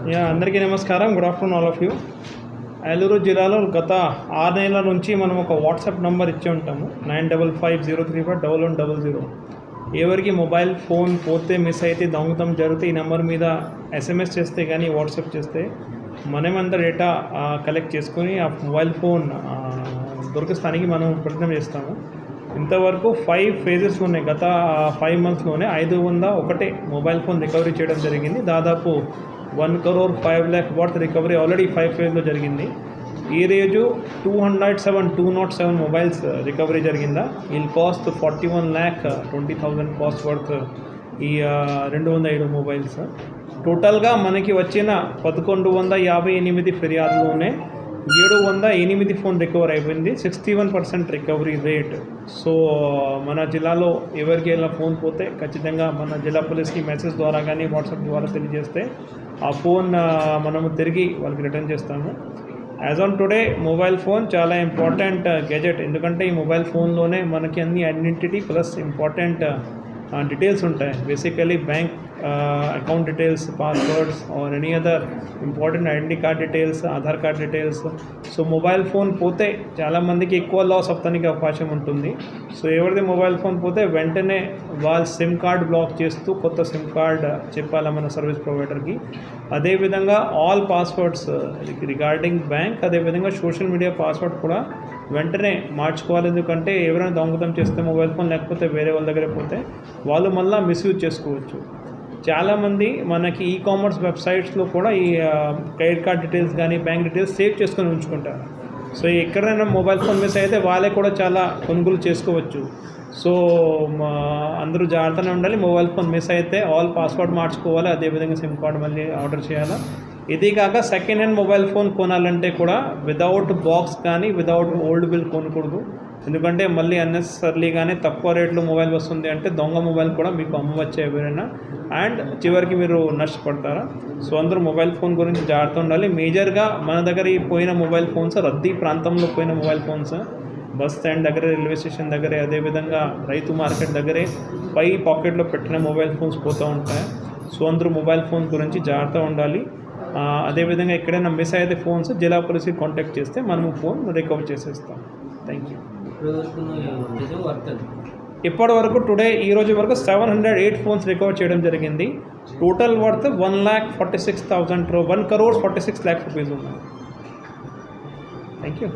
అందరికీ నమస్కారం. Good afternoon all of you. Eluru జిల్లాలో గత 6 నెలల నుంచి మనం ఒక వాట్సాప్ నెంబర్ ఇచ్చి ఉంటాము, 9550351100. ఎవరికి మొబైల్ ఫోన్ పోతే, మిస్ అయితే, దొంగతనం జరిగితే ఈ నెంబర్ మీద SMS చేస్తే కానీ, వాట్సాప్ చేస్తే మనమంతా డేటా కలెక్ట్ చేసుకొని ఆ మొబైల్ ఫోన్ దొరికిస్తానికి మనం ప్రయత్నం చేస్తాము. ఇంతవరకు 5 ఫేజెస్ ఉన్నాయి. గత 5 మంత్స్లోనే 501 మొబైల్ ఫోన్ రికవరీ చేయడం జరిగింది. దాదాపు 1,05,00,000 వర్త్ రికవరీ ఆల్రెడీ 5 ఫేజ్లో జరిగింది. ఈ రోజు 207 మొబైల్స్ రికవరీ జరిగిందా. వీల్ కాస్ట్ 41,20,000 కాస్ట్ వర్త్ ఈ 207 మొబైల్స్. టోటల్గా మనకి వచ్చిన 1,158 ఫిర్యాదులోనే 708 ఫోన్ రికవర్ అయిపోయింది. 61% రికవరీ రేట్. సో మన జిల్లాలో ఎవరికి ఎలా ఫోన్ పోతే ఖచ్చితంగా మన జిల్లా పోలీస్కి మెసేజ్ ద్వారా కానీ, వాట్సాప్ ద్వారా తెలియజేస్తే ఆ ఫోన్ మనము తిరిగి వాళ్ళకి రిటర్న్ చేస్తాము. As on today mobile phone చాలా ఇంపార్టెంట్ గెజెట్. ఎందుకంటే ఈ మొబైల్ ఫోన్లోనే మనకి అన్ని ఐడెంటిటీ ప్లస్ ఇంపార్టెంట్ డీటెయిల్స్ ఉంటాయి. Basically bank account details, passwords or any other important identity card details, Aadhaar card details. So mobile phone పోతే చాలామందికి ఎక్కువ లాస్ అవ్వడానికి అవకాశం ఉంటుంది. సో ఎవరిది మొబైల్ ఫోన్ పోతే వెంటనే వాళ్ళ సిమ్ కార్డ్ బ్లాక్ చేస్తూ కొత్త సిమ్ కార్డ్ చెప్పాలి మన సర్వీస్ ప్రొవైడర్కి. అదేవిధంగా ఆల్ పాస్వర్డ్స్ రిగార్డింగ్ బ్యాంక్, అదేవిధంగా సోషల్ మీడియా పాస్వర్డ్ కూడా వెంటనే మార్చుకోవాలి. ఎందుకంటే ఎవరైనా దొంగతనం చేస్తే మొబైల్ ఫోన్ లేకపోతే వేరే వాళ్ళ దగ్గర పోతే వాళ్ళు మళ్ళీ మిస్యూజ్ చేసుకోవచ్చు. చాలామంది మనకి కామర్స్ వెబ్సైట్స్లో కూడా ఈ క్రెడిట్ కార్డ్ డీటెయిల్స్ కానీ, బ్యాంక్ డీటెయిల్స్ సేవ్ చేసుకొని ఉంచుకుంటారు. సో ఎక్కడైనా మొబైల్ ఫోన్ మిస్ అయితే వాళ్ళే కూడా చాలా కొనుగోలు చేసుకోవచ్చు. సో అందరూ జాగ్రత్తగా ఉండాలి. మొబైల్ ఫోన్ మిస్ అయితే ఆల్ పాస్వర్డ్ మార్చుకోవాలి. అదేవిధంగా సిమ్ కార్డ్ మళ్ళీ ఆర్డర్ చేయాలి. ఇది కాక సెకండ్ హ్యాండ్ మొబైల్ ఫోన్ కొనాలంటే కూడా వితౌట్ బాక్స్ కానీ, వితౌట్ ఓల్డ్ బిల్ కొనకూడదు. ఎందుకంటే మళ్ళీ అన్నెసరీగానే తక్కువ రేట్లో మొబైల్ వస్తుంది అంటే దొంగ మొబైల్ కూడా మీకు అమ్మవచ్చే ఎవరైనా, అండ్ చివరికి మీరు నష్టపడతారా. సో అందరూ మొబైల్ ఫోన్ గురించి జాగ్రత్త ఉండాలి. మేజర్గా మన దగ్గర పోయిన మొబైల్ ఫోన్స్, రద్దీ ప్రాంతంలో పోయిన మొబైల్ ఫోన్స్, బస్ స్టాండ్ దగ్గర, రైల్వే స్టేషన్ దగ్గరే, అదేవిధంగా రైతు మార్కెట్ దగ్గరే పై పాకెట్లో పెట్టిన మొబైల్ ఫోన్స్ పోతూ ఉంటాయి. సో అందరూ మొబైల్ ఫోన్ గురించి జాగ్రత్త ఉండాలి. అదేవిధంగా ఎక్కడైనా మిస్ అయితే ఫోన్స్ జిల్లా పోలీస్కి కాంటాక్ట్ చేస్తే మనము ఫోన్ రికవర్ చేసేస్తాం. Thank you. ఇప్పటి వరకు ఈ రోజు వరకు 708 ఫోన్స్ రికవర్ చేయడం జరిగింది. టోటల్ వర్త్ 1,46,000 1,46,00,000 రూపీస్ ఉన్నాయి. Thank you.